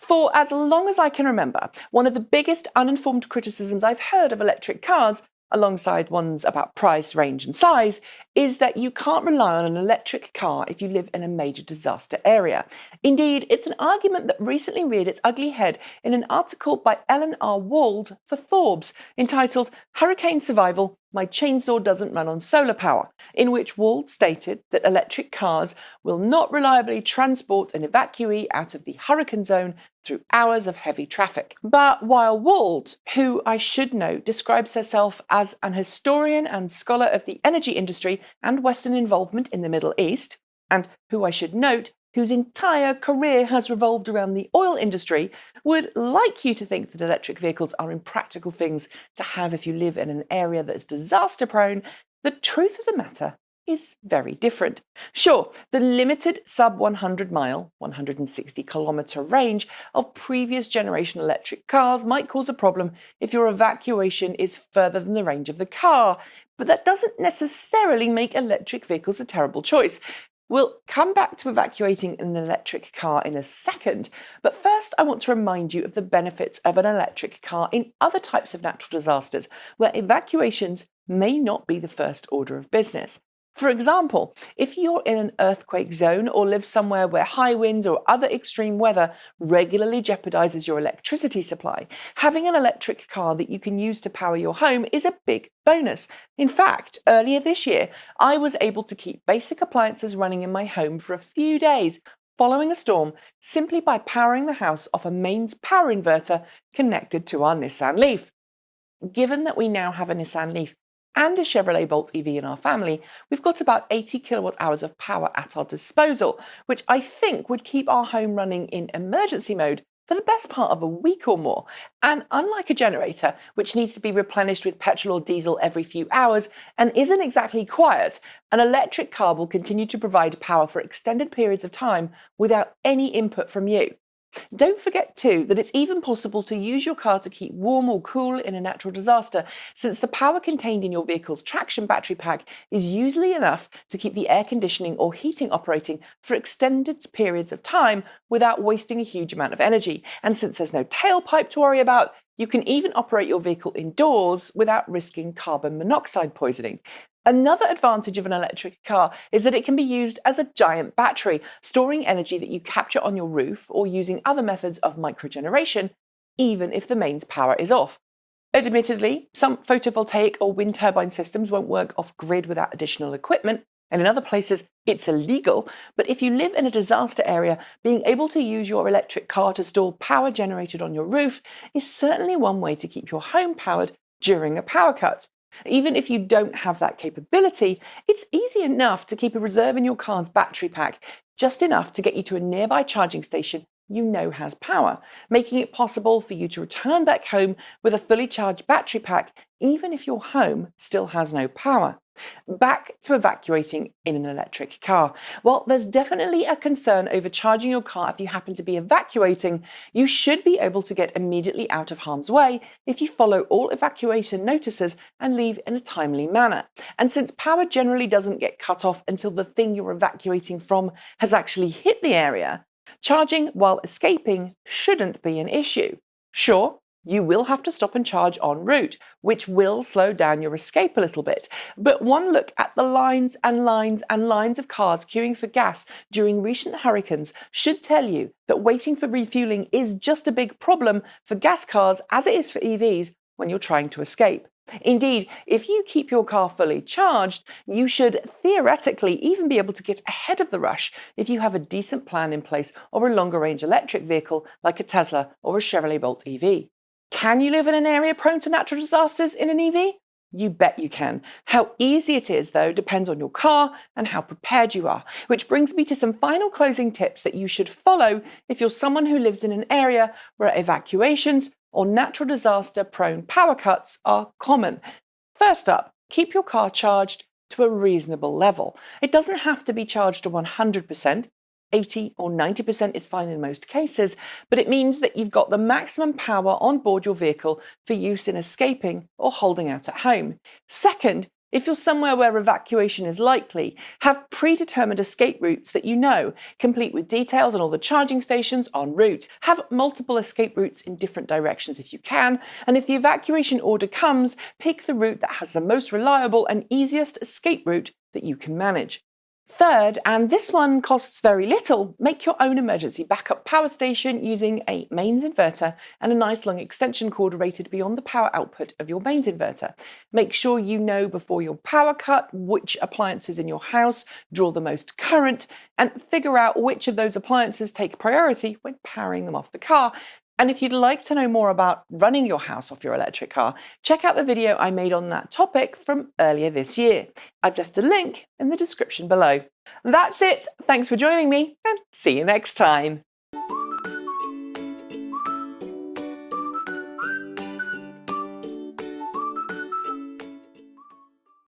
For as long as I can remember, one of the biggest uninformed criticisms I've heard of electric cars, alongside ones about price, range, and size, is that you can't rely on an electric car if you live in a major disaster area. Indeed, it's an argument that recently reared its ugly head in an article by Ellen R. Wald for Forbes entitled Hurricane Survival: My Chainsaw Doesn't Run on Solar Power, in which Wald stated that electric cars will not reliably transport an evacuee out of the hurricane zone through hours of heavy traffic. But while Wald, who I should note describes herself as an historian and scholar of the energy industry and Western involvement in the Middle East, and who I should note whose entire career has revolved around the oil industry, would like you to think that electric vehicles are impractical things to have if you live in an area that is disaster prone, the truth of the matter is very different. Sure, the limited sub 100 mile, 160 kilometre range of previous generation electric cars might cause a problem if your evacuation is further than the range of the car, but that doesn't necessarily make electric vehicles a terrible choice. We'll come back to evacuating an electric car in a second, but first I want to remind you of the benefits of an electric car in other types of natural disasters where evacuations may not be the first order of business. For example, if you're in an earthquake zone or live somewhere where high winds or other extreme weather regularly jeopardizes your electricity supply, having an electric car that you can use to power your home is a big bonus. In fact, earlier this year, I was able to keep basic appliances running in my home for a few days following a storm simply by powering the house off a mains power inverter connected to our Nissan Leaf. Given that we now have a Nissan Leaf and a Chevrolet Bolt EV in our family, we've got about 80 kilowatt hours of power at our disposal, which I think would keep our home running in emergency mode for the best part of a week or more. And unlike a generator, which needs to be replenished with petrol or diesel every few hours and isn't exactly quiet, an electric car will continue to provide power for extended periods of time without any input from you. Don't forget too that it's even possible to use your car to keep warm or cool in a natural disaster, since the power contained in your vehicle's traction battery pack is usually enough to keep the air conditioning or heating operating for extended periods of time without wasting a huge amount of energy. And since there's no tailpipe to worry about, you can even operate your vehicle indoors without risking carbon monoxide poisoning. Another advantage of an electric car is that it can be used as a giant battery, storing energy that you capture on your roof or using other methods of microgeneration, even if the mains power is off. Admittedly, some photovoltaic or wind turbine systems won't work off-grid without additional equipment, and in other places it's illegal, but if you live in a disaster area, being able to use your electric car to store power generated on your roof is certainly one way to keep your home powered during a power cut. Even if you don't have that capability, it's easy enough to keep a reserve in your car's battery pack, just enough to get you to a nearby charging station you know has power, making it possible for you to return back home with a fully charged battery pack, even if your home still has no power. Back to evacuating in an electric car. While there's definitely a concern over charging your car if you happen to be evacuating, you should be able to get immediately out of harm's way if you follow all evacuation notices and leave in a timely manner. And since power generally doesn't get cut off until the thing you're evacuating from has actually hit the area, charging while escaping shouldn't be an issue. Sure, you will have to stop and charge en route, which will slow down your escape a little bit. But one look at the lines and lines and lines of cars queuing for gas during recent hurricanes should tell you that waiting for refueling is just a big problem for gas cars as it is for EVs when you're trying to escape. Indeed, if you keep your car fully charged, you should theoretically even be able to get ahead of the rush if you have a decent plan in place or a longer range electric vehicle like a Tesla or a Chevrolet Bolt EV. Can you live in an area prone to natural disasters in an EV? You bet you can. How easy it is, though, depends on your car and how prepared you are, which brings me to some final closing tips that you should follow if you're someone who lives in an area where evacuations or natural disaster-prone power cuts are common. First up, keep your car charged to a reasonable level. It doesn't have to be charged to 100%. 80 or 90% is fine in most cases, but it means that you've got the maximum power on board your vehicle for use in escaping or holding out at home. Second, If you're somewhere where evacuation is likely, have predetermined escape routes that you know, complete with details on all the charging stations en route. Have multiple escape routes in different directions if you can, and if the evacuation order comes, pick the route that has the most reliable and easiest escape route that you can manage. Third, and this one costs very little, make your own emergency backup power station using a mains inverter and a nice long extension cord rated beyond the power output of your mains inverter. Make sure you know before your power cut which appliances in your house draw the most current, and figure out which of those appliances take priority when powering them off the car. And if you'd like to know more about running your house off your electric car, check out the video I made on that topic from earlier this year. I've left a link in the description below. That's it. Thanks for joining me, and see you next time.